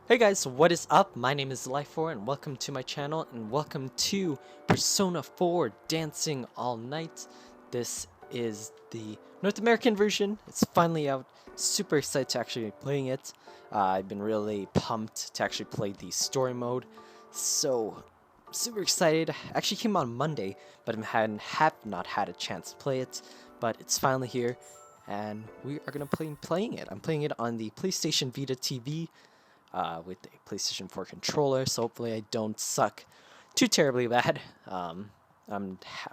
Hey guys, what is up? My name is Zlyphor and welcome to my channel and welcome to Persona 4 Dancing All Night. This is the North American version. It's finally out. Super excited to actually be playing it. I've been really pumped to actually play the story mode. So, super excited. Actually came on Monday, but I have not had a chance to play it. But it's finally here and we are going to be playing it. I'm playing it on the PlayStation Vita TV. With a PlayStation 4 controller, so hopefully I don't suck too terribly bad. I'm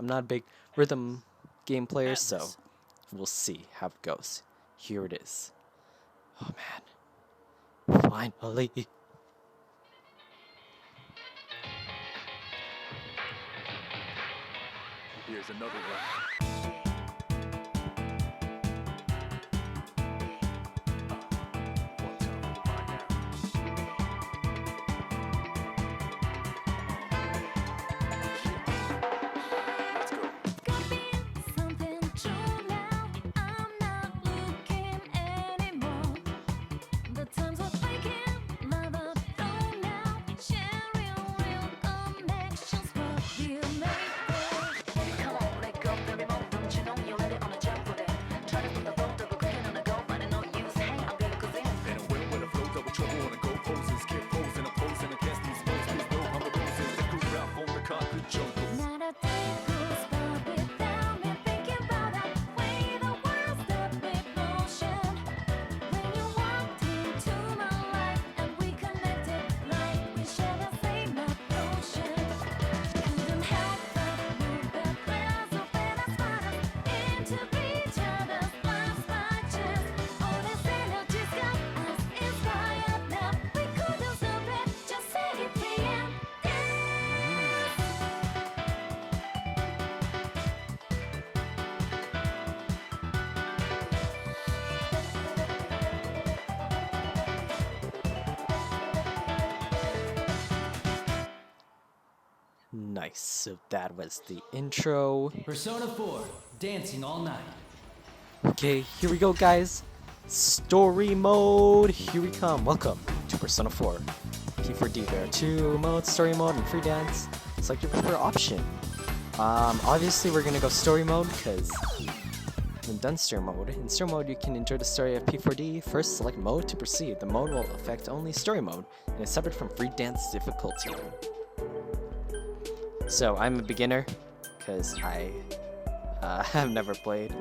not a big rhythm game player, so we'll see how it goes. Here it is. Oh man, finally! Here's another one. Nice, so that was the intro. Persona 4, Dancing All Night. Okay, here we go guys. Story mode, here we come. Welcome to Persona 4. P4D, there are two modes, story mode and free dance. Select your preferred option. Obviously we're gonna go story mode because we haven't done story mode. In story mode you can enjoy the story of P4D. First select mode to proceed. The mode will affect only story mode and is separate from free dance difficulty. So I'm a beginner because I have never played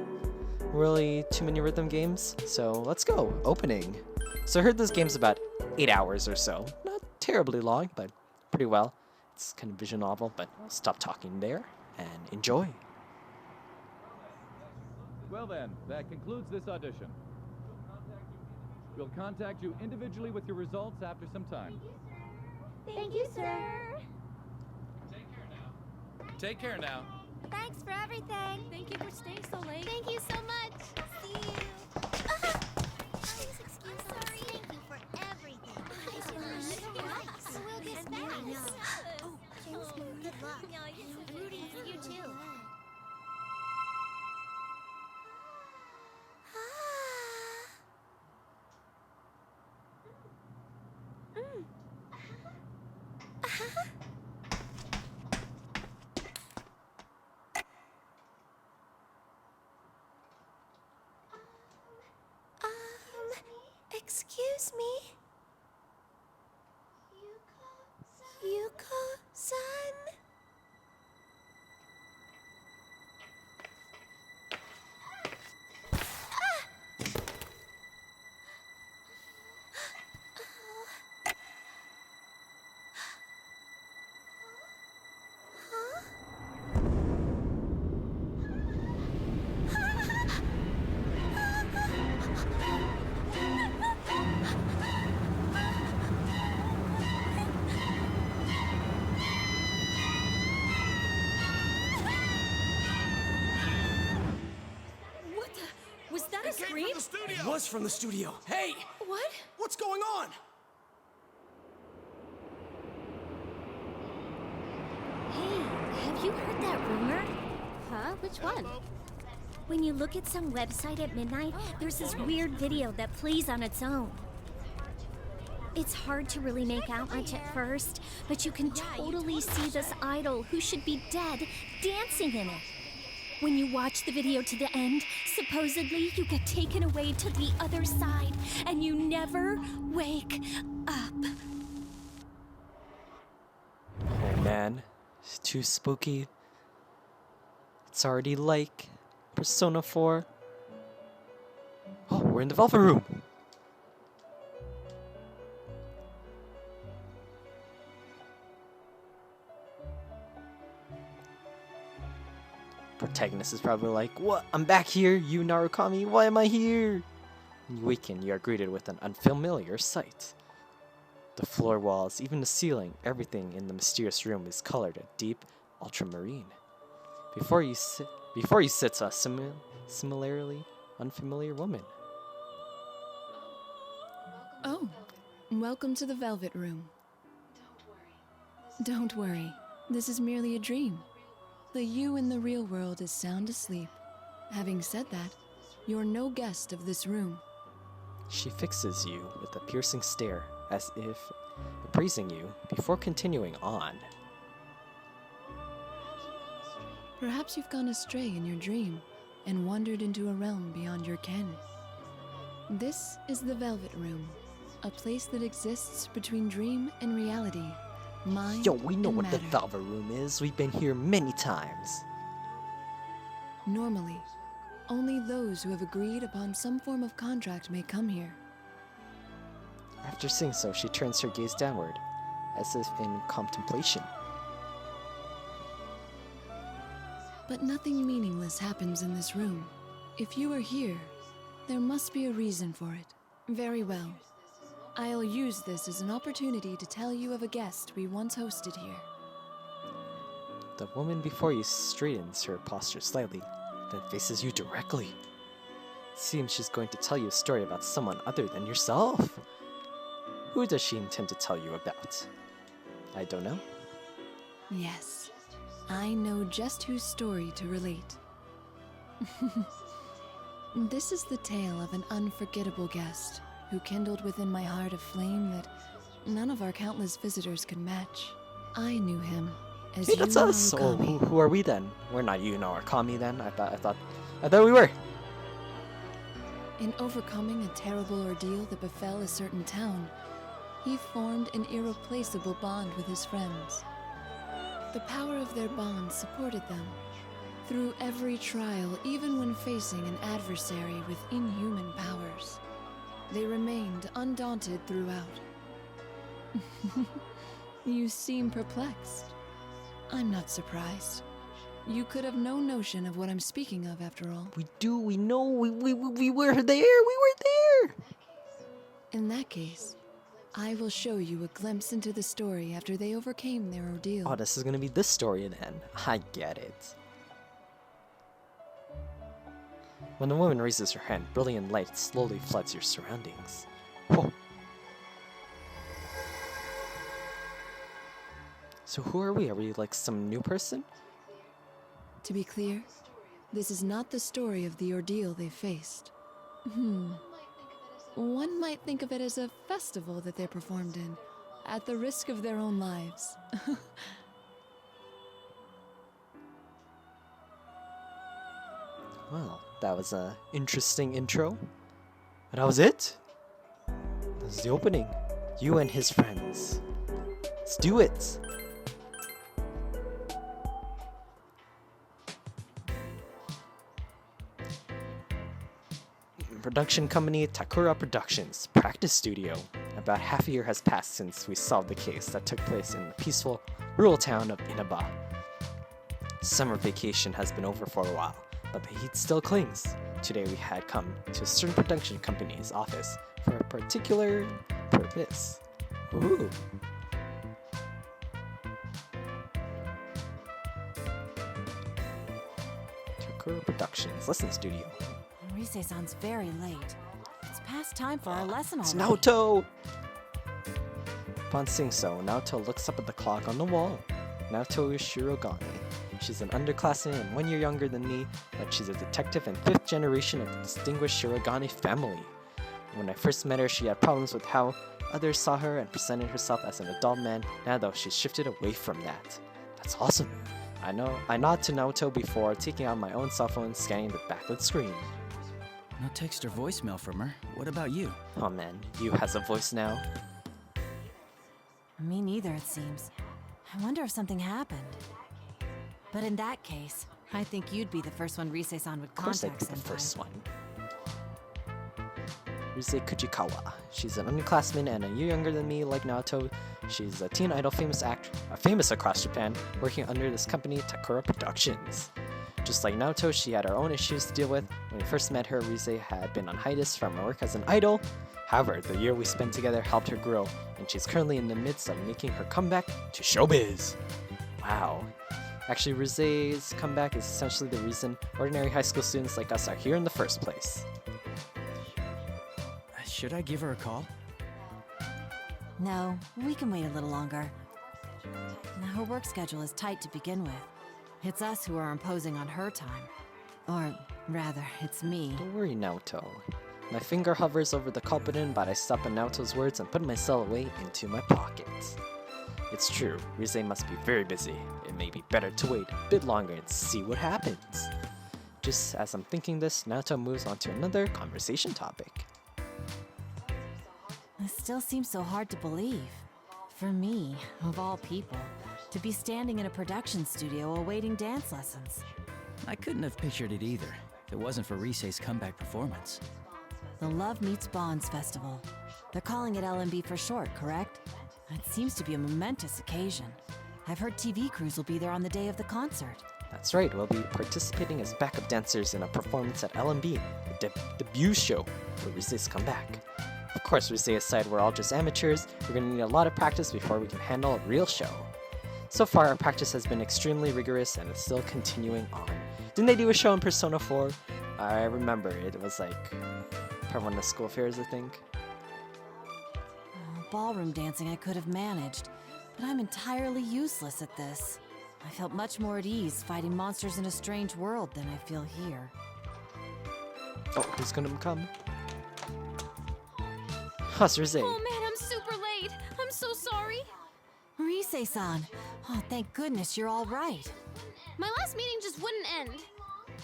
really too many rhythm games. So let's go. Opening. So I heard this game's about 8 hours or so. Not terribly long, but pretty well. It's kind of visual novel, but I'll stop talking there and enjoy. Well then, that concludes this audition. We'll contact you individually with your results after some time. Thank you, sir. Take care now. Thanks for everything. Thank you for staying so late. Thank you so much. See you. Please excuse us. Sorry. Thank you for everything. So we'll get back. Oh, good luck. I'm rooting for you too. Excuse me? Yuko-san? It was from the studio. Hey! What? What's going on? Hey, have you heard that rumor? Huh? Which one? When you look at some website at midnight, there's this weird video that plays on its own. It's hard to really make out much at first, but you can totally see this idol who should be dead dancing in it. When you watch the video to the end, supposedly you get taken away to the other side, and you never wake up. Oh man, it's too spooky. It's already like Persona 4. Oh, we're in the Velvet Room. Protagonist is probably like, "What? I'm back here, you Narukami. Why am I here?" When you awaken, you are greeted with an unfamiliar sight. The floor walls, even the ceiling, everything in the mysterious room is colored a deep ultramarine. Before you sits a similarly unfamiliar woman. Oh, welcome to the Velvet Room. Don't worry, this is merely a dream. The you in the real world is sound asleep. Having said that, you're no guest of this room. She fixes you with a piercing stare, as if appraising you before continuing on. Perhaps you've gone astray in your dream and wandered into a realm beyond your ken. This is the Velvet Room, a place that exists between dream and reality. Mind Yo, we know and what the matter. Velvet Room is. We've been here many times. Normally, only those who have agreed upon some form of contract may come here. After saying so, she turns her gaze downward, as if in contemplation. But nothing meaningless happens in this room. If you are here, there must be a reason for it. Very well. I'll use this as an opportunity to tell you of a guest we once hosted here. The woman before you straightens her posture slightly, then faces you directly. It seems she's going to tell you a story about someone other than yourself. Who does she intend to tell you about? I don't know. Yes, I know just whose story to relate. This is the tale of an unforgettable guest who kindled within my heart a flame that none of our countless visitors could match. I knew him as Hey, that's Yu us. Oh, Narukami. who are we then? We're not you, Narukami then. I thought we were. In overcoming a terrible ordeal that befell a certain town, he formed an irreplaceable bond with his friends. The power of their bond supported them through every trial, even when facing an adversary with inhuman powers. They remained undaunted throughout. You seem perplexed. I'm not surprised. You could have no notion of what I'm speaking of, after all. We do. We know. We were there. We were there. In that case, I will show you a glimpse into the story after they overcame their ordeal. Oh, this is gonna be this story then. I get it. When the woman raises her hand, brilliant light slowly floods your surroundings. Whoa. So who are we? Are we like some new person? To be clear, this is not the story of the ordeal they faced. One might think of it as a festival that they performed in, at the risk of their own lives. Well, that was a interesting intro. But that was it. This is the opening. You and his friends. Let's do it. Production company Takura Productions, practice studio. About half a year has passed since we solved the case that took place in the peaceful rural town of Inaba. Summer vacation has been over for a while, but the heat still clings. Today we had come to a certain production company's office for a particular purpose. Ooh. Takura Productions, lesson studio. Rise-san's very late. It's past time for our lesson It's already. Naoto! Upon seeing so, Naoto looks up at the clock on the wall. Naoto is Shirogane. She's an underclassman and 1 year younger than me, but she's a detective and 5th generation of the distinguished Shirogane family. When I first met her, she had problems with how others saw her and presented herself as an adult man. Now though, she's shifted away from that. That's awesome. I nod to Naoto before taking out my own cell phone and scanning the backlit screen. No text or voicemail from her. What about you? Oh man, Yu has a voice now. Me neither, it seems. I wonder if something happened. But in that case, I think you'd be the first one Rise-san would Of course I'd contact be the senpai. first one. Rise Kujikawa. She's an underclassman and a year younger than me, like Naoto. She's a teen idol famous across Japan, working under this company, Takura Productions. Just like Naoto, she had her own issues to deal with. When we first met her, Rise had been on hiatus from her work as an idol. However, the year we spent together helped her grow, and she's currently in the midst of making her comeback to showbiz. Wow. Actually, Rise's comeback is essentially the reason ordinary high school students like us are here in the first place. Should I give her a call? No, we can wait a little longer. Now, her work schedule is tight to begin with. It's us who are imposing on her time. Or, rather, it's me. Don't worry, Naoto. My finger hovers over the call button, but I stop at Naoto's words and put my cell away into my pocket. It's true, Rise must be very busy. It may be better to wait a bit longer and see what happens. Just as I'm thinking this, Naoto moves on to another conversation topic. It still seems so hard to believe. For me, of all people, to be standing in a production studio awaiting dance lessons. I couldn't have pictured it either, if it wasn't for Rise's comeback performance. The Love Meets Bonds Festival. They're calling it LMB for short, correct? It seems to be a momentous occasion. I've heard TV crews will be there on the day of the concert. That's right, we'll be participating as backup dancers in a performance at LMB, the debut show for Rise's comeback. Of course, Rise aside, we're all just amateurs. We're going to need a lot of practice before we can handle a real show. So far, our practice has been extremely rigorous and is still continuing on. Didn't they do a show in Persona 4? I remember it was like part of one of the school fairs, I think. Ballroom dancing I could have managed, but I'm entirely useless at this. I felt much more at ease fighting monsters in a strange world than I feel here. Oh, who's gonna come? How's Rise? Oh man, I'm super late. I'm so sorry. Rise-san! Oh, thank goodness you're all right. My last meeting just wouldn't end.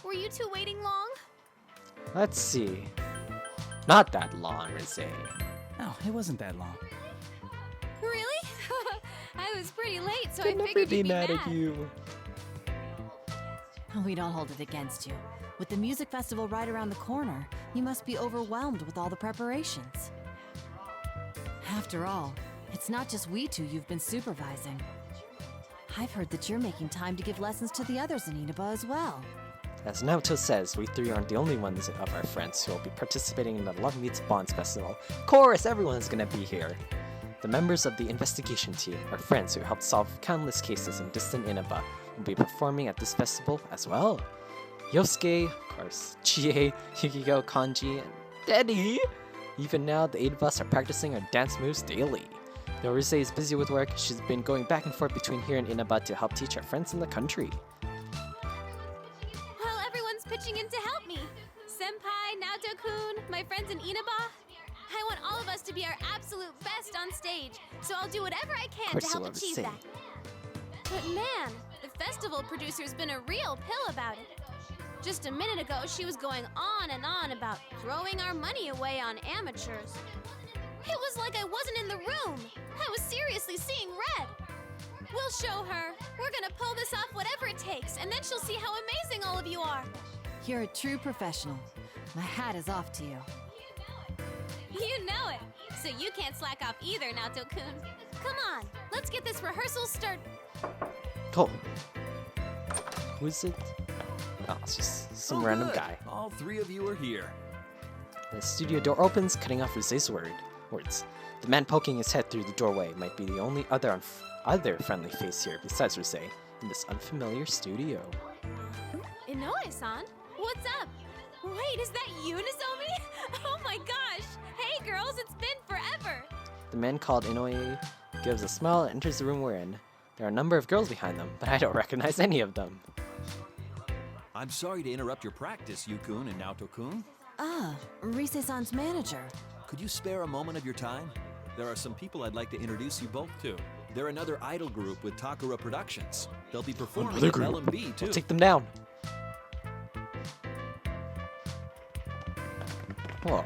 Were you two waiting long? Let's see. Not that long, Rise. No, it wasn't that long. Really? I was pretty late, so Could I never figured be you'd be mad at you. We don't hold it against you. With the music festival right around the corner, you must be overwhelmed with all the preparations. After all, it's not just we two you've been supervising. I've heard that you're making time to give lessons to the others in Inaba as well. As Naoto says, we three aren't the only ones of our friends who will be participating in the Love Meets Bonds Festival. Of course, everyone's gonna be here. The members of the investigation team, our friends who helped solve countless cases in distant Inaba, will be performing at this festival as well. Yosuke, of course, Chie, Yukiko, Kanji, and Denny! Even now, the 8 of us are practicing our dance moves daily. Though Rise is busy with work, she's been going back and forth between here and Inaba to help teach our friends in the country. Well, everyone's pitching in to help me. Senpai, Naoto-kun, my friends in Inaba. I want all of us to be our absolute best on stage, so I'll do whatever I can to help achieve that. But man, the festival producer's been a real pill about it. Just a minute ago, she was going on and on about throwing our money away on amateurs. It was like I wasn't in the room. I was seriously seeing red. We'll show her. We're gonna pull this off whatever it takes, and then she'll see how amazing all of you are. You're a true professional. My hat is off to you. You know it. So you can't slack off either, Naoto-kun. Come on, let's get this rehearsal started. Oh. Who is it? Oh, it's just some random good. guy. All 3 of you are here. The studio door opens, cutting off Rise's words. The man poking his head through the doorway might be the only other friendly face here besides Rise in this unfamiliar studio. Inoue-san, what's up? Wait, is that you, Nozomi? Oh my gosh! Hey girls, it's been forever! The man called Inoue gives a smile and enters the room we're in. There are a number of girls behind them, but I don't recognize any of them. I'm sorry to interrupt your practice, Yu-kun and Naoto-kun. Ah, Rise-san's manager. Could you spare a moment of your time? there are some people I'd like to introduce you both to. They're another idol group with Takura Productions. They'll be performing Another at group. LMB too. We'll take them down. Whoa.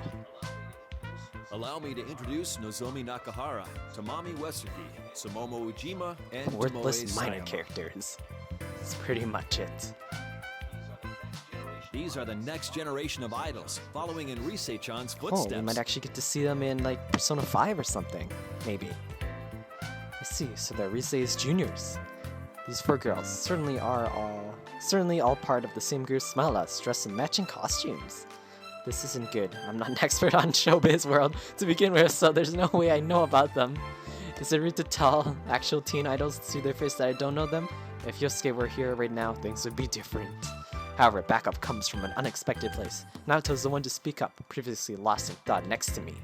Allow me to introduce Nozomi Nakahara, Tamami Wesuki, Sumomo Ujima, and Worthless Tomoe minor Sayama. characters. That's pretty much it. These are the next generation of idols, following in Risei-chan's Oh, footsteps. we might actually get to see them in like Persona 5 or something, maybe. Let's see. So they're Risei's juniors. These 4 girls certainly are all part of the same group Smile Us, dressed in matching costumes. This isn't good. I'm not an expert on showbiz world to begin with, so there's no way I know about them. Is it rude to tell actual teen idols to their face that I don't know them? If Yosuke were here right now, things would be different. However, backup comes from an unexpected place. Naoto's the one to speak up, previously lost in thought next to me.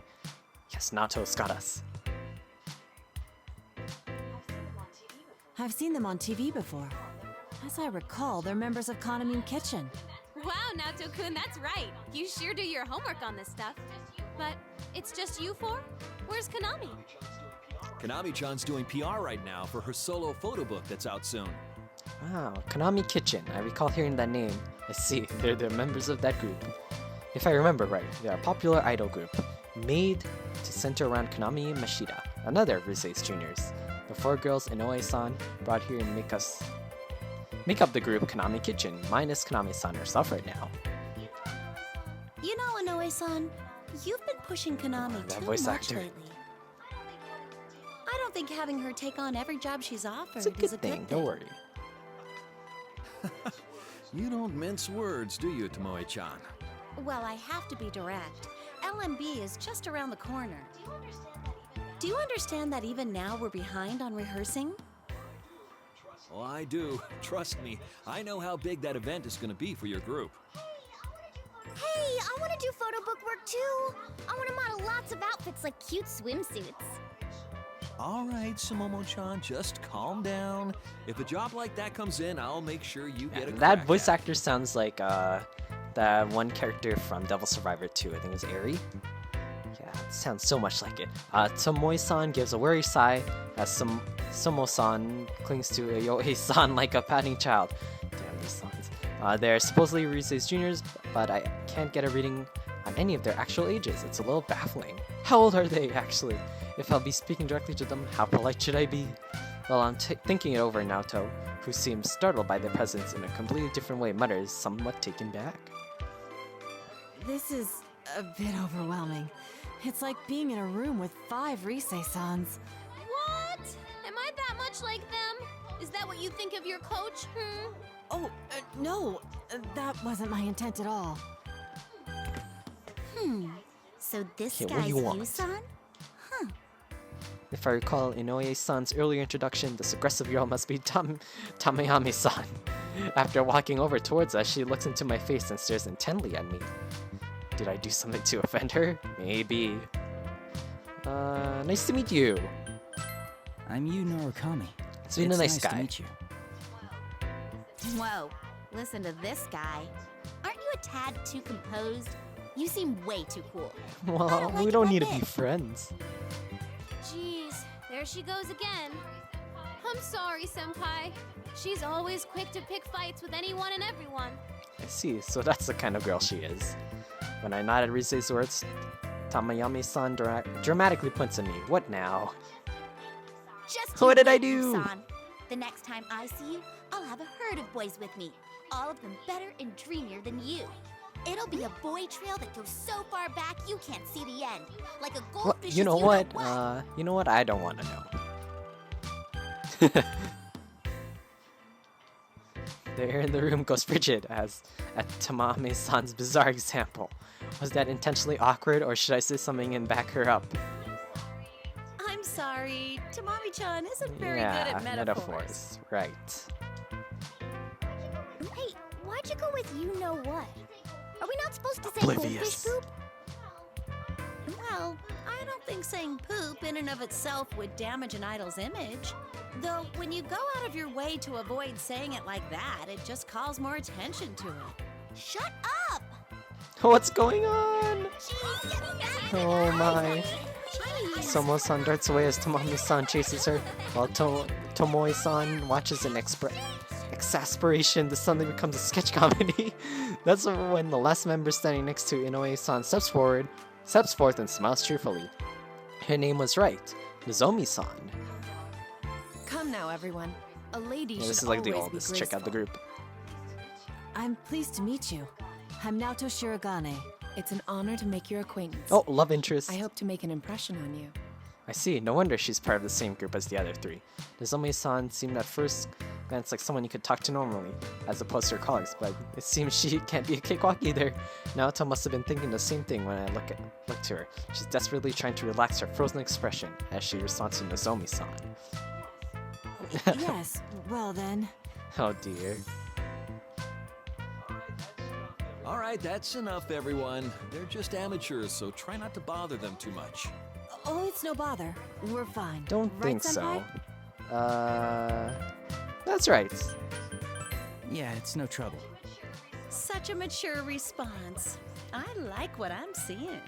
Yes, Naoto's got us. I've seen them on TV before. As I recall, they're members of Kanamine Kitchen. Wow, Naoto-kun, that's right. You sure do your homework on this stuff. But it's just you 4? Where's Konami? Konami-chan's doing PR right now for her solo photo book that's out soon. Wow, Konami Kitchen. I recall hearing that name. I see, they're the members of that group. If I remember right, they're a popular idol group, made to center around Konami Mashida, another of Risei's juniors. The 4 girls Inoue-san brought here and make up the group Konami Kitchen, minus Konami-san herself right now. You know, Inoue-san, you've been pushing Konami that too voice much actor. lately. I don't think having her take on every job she's offered It's a is good thing, don't worry. You don't mince words, do you, Tomoe-chan? Well, I have to be direct. LMB is just around the corner. Do you understand that even now we're behind on rehearsing? Oh, I do. Trust me, I know how big that event is going to be for your group. Hey, I want to do photo book work too. I want to model lots of outfits like cute swimsuits. All right, Sumomo-chan, just calm down. If a job like that comes in, I'll make sure you get a That crack voice at actor sounds like that one character from Devil Survivor 2, I think it was Eri. Yeah, it sounds so much like it. Tomoe-san gives a worried sigh as Somo-san clings to Yohei-san like a pouting child. Damn these songs. They're supposedly Risei's juniors, but I can't get a reading on any of their actual ages. It's a little baffling. How old are they, actually? If I'll be speaking directly to them, how polite should I be? Well, I'm thinking it over, Naoto, who seems startled by their presence in a completely different way, mutters, somewhat taken back. This is a bit overwhelming. It's like being in a room with 5 Risei-sans. What? Am I that much like them? Is that what you think of your coach? Oh, no, that wasn't my intent at all. So this Okay, what guy's do you want? Yusan? If I recall Inoue-san's earlier introduction, this aggressive girl must be Tamayami-san. After walking over towards us, she looks into my face and stares intently at me. Did I do something to offend her? Maybe. Nice to meet you. I'm Yu Norikami. It's been a nice to guy. meet you. Whoa, listen to this guy. Aren't you a tad too composed? You seem way too cool. Well, like we it don't one need to bit. be friends. Jeez, there she goes again. I'm sorry, Senpai. She's always quick to pick fights with anyone and everyone. I see, so that's the kind of girl she is. When I nod at Risei's words, Tamayami-san dramatically points at me. What now? Just What you did I wait, do? Yusan. The next time I see you, I'll have a herd of boys with me. All of them better and dreamier than you. It'll be a boy trail that goes so far back you can't see the end. Like a Well, goldfish. you know what? You know what? I don't want to know. The air in the room goes frigid as at Tamame-san's bizarre example. Was that intentionally awkward, or should I say something and back her up? I'm sorry. Tamami-chan isn't very yeah, good at metaphors. Right. Hey, why'd you go with you know what? Are we not supposed to say Oblivious. goldfish poop? Well, I don't think saying poop in and of itself would damage an idol's image. Though, when you go out of your way to avoid saying it like that, it just calls more attention to it. Shut up! What's going on? Jeez, get back! Oh my. Somo-san darts away as Tomomi-san chases her, while Tomoe-san watches in exasperation. This suddenly becomes a sketch comedy. That's when the last member standing next to Inoue-san steps forth and smiles cheerfully. Her name was right, Nozomi-san. Come now, everyone. A lady Yeah, should this is like the always be oldest chick out of the graceful. group. I'm pleased to meet you. I'm Naoto Shirogane. It's an honor to make your acquaintance. Oh, love interest. I hope to make an impression on you. I see. No wonder she's part of the same group as the other three. Nozomi-san seemed at first glance like someone you could talk to normally, as opposed to her colleagues, but it seems she can't be a cakewalk either. Naoto must have been thinking the same thing when I look to her. She's desperately trying to relax her frozen expression as she responds to Nozomi-san. Yes, well then. Oh dear. All right, that's enough, everyone. They're just amateurs, so try not to bother them too much. Oh, it's no bother. We're fine. Don't Right, think so. Senpai? That's right. Yeah, it's no trouble. Such a mature response. I like what I'm seeing.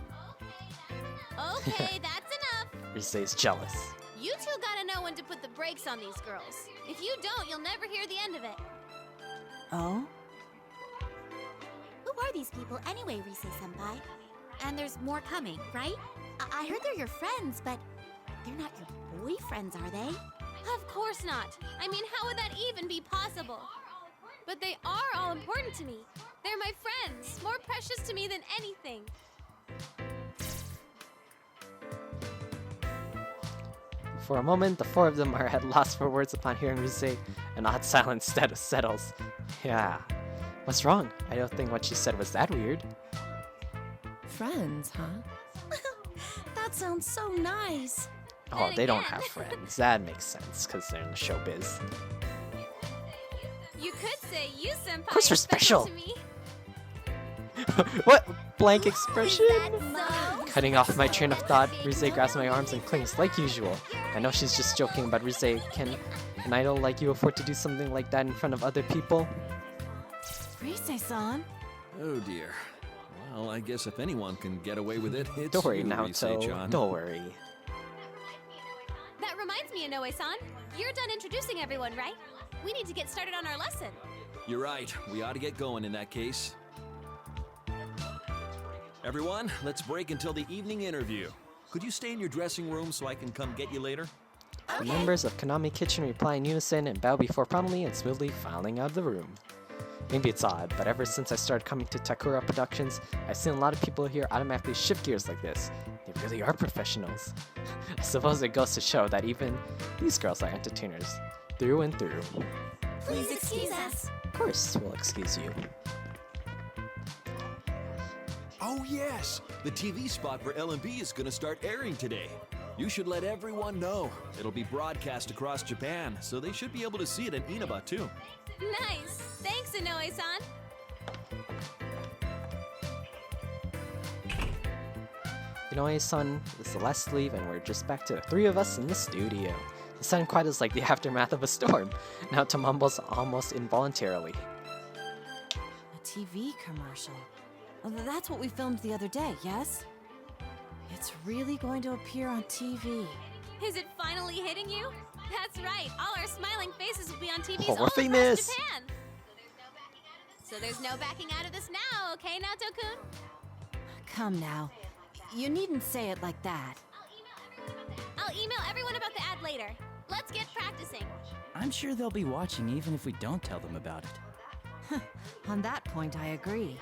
Okay, that's enough. Risei's jealous. You two gotta know when to put the brakes on these girls. If you don't, you'll never hear the end of it. Oh? Who are these people anyway, Risei-senpai? And there's more coming, right? I heard they're your friends, but they're not your boyfriends, are they? Of course not. I mean, how would that even be possible? But they are all important to me. They're my friends, more precious to me than anything. For a moment, the four of them are at loss for words upon hearing Risei. An odd silence settles. Yeah. What's wrong? I don't think what she said was that weird. Friends, huh? That sounds so nice. Oh, Then they don't again- have friends. That makes sense, because they're in the showbiz. You could say you, senpai, course they're are special. to me. What? Blank expression? So? Cutting off my train of thought, Risei grabs my arms and clings like usual. I know she's just joking, but Risei, can an idol like you afford to do something like that in front of other people? Risei-san? Oh dear. Well, I guess if anyone can get away with it, it's Don't worry, you, Naoto. Risei-chan. Don't worry. That reminds me, Inoue-san. You're done introducing everyone, right? We need to get started on our lesson. You're right. We ought to get going in that case. Everyone, let's break until the evening interview. Could you stay in your dressing room so I can come get you later? The members of Konami Kitchen reply in unison and bow before promptly and smoothly filing out of the room. Maybe it's odd, but ever since I started coming to Takura Productions, I've seen a lot of people here automatically shift gears like this. They really are professionals. I suppose it goes to show that even these girls are entertainers, through and through. Please excuse us. Of course, we'll excuse you. Oh yes! The TV spot for LMB is gonna start airing today. You should let everyone know. It'll be broadcast across Japan, so they should be able to see it in Inaba too. Nice. Thanks, Inoue-san. Inoue-san is the last to leave, and we're just back to the three of us in the studio. The sudden quiet is like the aftermath of a storm. Naoto mumbles almost involuntarily. A TV commercial. Oh, that's what we filmed the other day, yes? It's really going to appear on TV. Is it finally hitting you? That's right. All our smiling faces will be on TVs Oh, all we're across famous. Japan. So there's no backing out of this now, okay, Naoto-kun? Come now. You needn't say it like that. I'll email everyone about the ad later. Let's get practicing. I'm sure they'll be watching even if we don't tell them about it. On that point, I agree.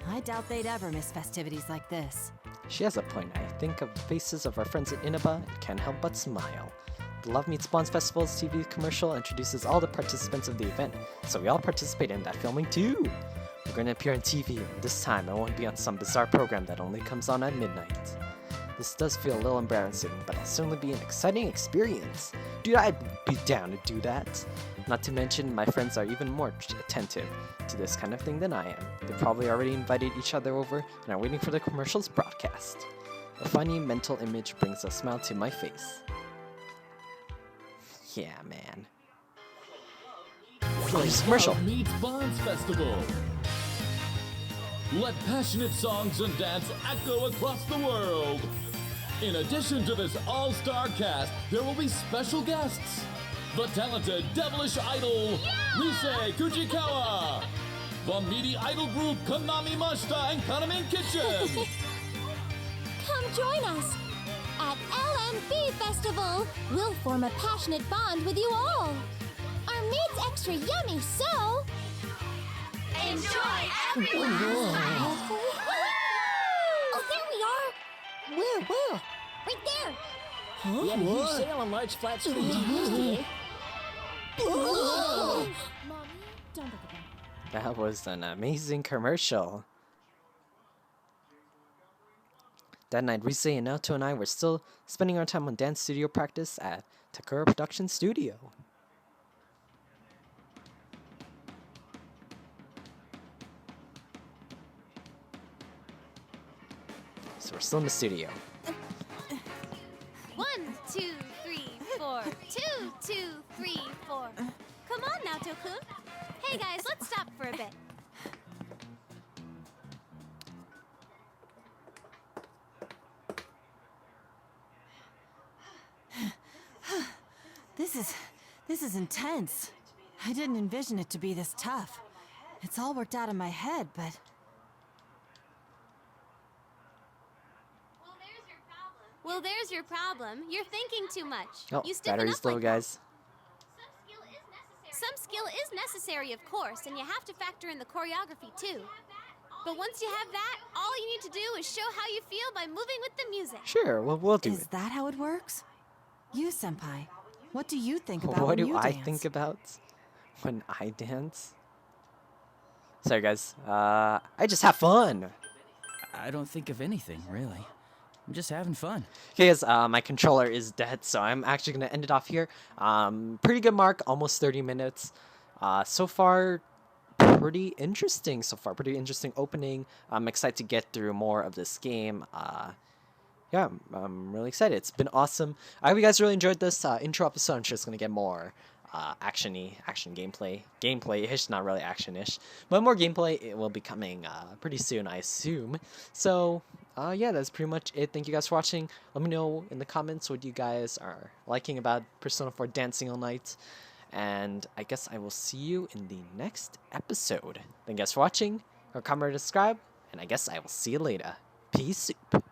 I doubt they'd ever miss festivities like this. She has a point. I think of the faces of our friends at Inaba and can't help but smile. The Love Meets Bonds Festival's TV commercial introduces all the participants of the event, so we all participate in that filming too. We're going to appear on TV, and this time it won't be on some bizarre program that only comes on at midnight. This does feel a little embarrassing, but it'll certainly be an exciting experience. Dude, I'd be down to do that. Not to mention, my friends are even more attentive to this kind of thing than I am. They probably already invited each other over and are waiting for the commercial's broadcast. A funny mental image brings a smile to my face. Yeah, man. There's a commercial. Love Meets Bonds Festival. Let passionate songs and dance echo across the world. In addition to this all-star cast, there will be special guests. The talented devilish idol, Rise Kuchikawa. The meaty idol group, Konami Mashita and Kanamin Kitchen. Come join us at LMB Festival. We'll form a passionate bond with you all. Our meat's extra yummy, so enjoy everyone. Oh, there we are. Where? Right there. Huh? We had a huge sale on large flat screen TVs today. Mommy, don't look at them. That was an amazing commercial. That night, Rise and Naoto and I were still spending our time on dance studio practice at Takura Production Studio. So we're still in the studio. 1, 2, 3, 4. 2, 2, 3, 4. Come on now, Tokun. Hey guys, let's stop for a bit. This is intense. I didn't envision it to be this tough. It's all worked out in my head, but... Well, there's your problem. You're thinking too much. Oh, You stiffen battery's up low, like guys. Some skill is necessary, of course, and you have to factor in the choreography too. But once you have that, all you need to do is show how you feel by moving with the music. Sure, we'll do Is it. that how it works? You, Senpai, what do you think about What when do you I dance? think about when I dance? Sorry, guys. I just have fun. I don't think of anything, really. I'm just having fun. Okay, guys, my controller is dead, so I'm actually going to end it off here. Pretty good mark, almost 30 minutes. So far, pretty interesting so far. Pretty interesting opening. I'm excited to get through more of this game. Yeah, I'm really excited. It's been awesome. I hope you guys really enjoyed this intro episode. I'm sure it's going to get more action gameplay. Gameplay-ish, not really action-ish. But more gameplay, it will be coming pretty soon, I assume. So, yeah, that's pretty much it. Thank you guys for watching. Let me know in the comments what you guys are liking about Persona 4 Dancing All Night. And I guess I will see you in the next episode. Thank you guys for watching. Comment or subscribe. And I guess I will see you later. Peace soup.